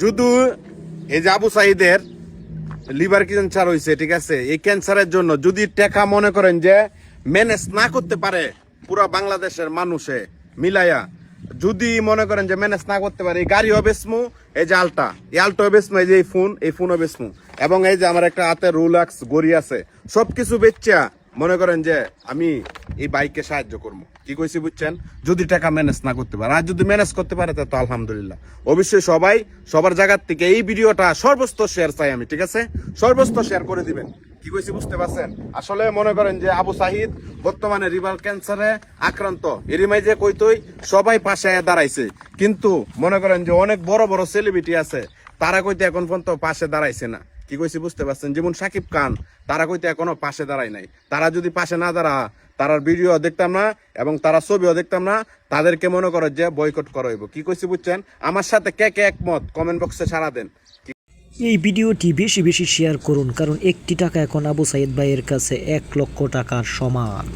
যদি এই যে আবু সাইদের লিভার ক্যান্সার হয়েছে, ঠিক আছে, এই ক্যান্সারের জন্য যদি টাকা মনে করেন যে ম্যানেজ না করতে পারে পুরো বাংলাদেশের মানুষে মিলাইয়া, যদি মনে করেন যে ম্যানেজ না করতে পারে, এই গাড়িও বেসমু, এই যে আলটা, এই আলটাও বেসমু, এই যে এই ফোনও বেসমু, এবং এই যে আমার একটা হাতে রোলাক্স গড়ি আছে, সবকিছু বেচা মনে করেন যে আমি এই বাইককে সাহায্য করবো। কি কইছি বুঝছেন? যদি টাকা ম্যানেজ না করতে পারে, আর যদি ম্যানেজ করতে পারে তো আলহামদুলিল্লাহ। অবশ্যই সবাই সবার জায়গার থেকে এই ভিডিওটা সর্বস্তর শেয়ার চাই আমি, ঠিক আছে? সর্বস্তর শেয়ার করে দিবেন। কি কইছি বুঝতে পারছেন? আসলে মনে করেন যে আবু সাহিদ বর্তমানে লিভার ক্যান্সারে আক্রান্ত, এরিমাই যে কইতই সবাই পাশে দাঁড়াইছে, কিন্তু মনে করেন যে অনেক বড় বড় সেলিব্রিটি আছে, তারা কইতে এখন পর্যন্ত পাশে দাঁড়াইছে না। কি কইছি বুঝতে পারছেন? যেমন সাকিব খান, তারা কইতে এখনো পাশে দাঁড়ায় নাই। তারা যদি পাশে না দাঁড়া, তারার ভিডিও দেখতাম না এবং তারা ছবিও দেখতাম না, তাদেরকে মনে করো যে বয়কট করাইব। কি কইছি বুঝছেন? আমার সাথে কে কে একমত কমেন্ট বক্সে সাড়া দেন। এই ভিডিওটি বেশি বেশি শেয়ার করুন, কারণ একটি টাকা এখন আবু সাইদ ভাইয়ের কাছে 1 লক্ষ টাকার সমান।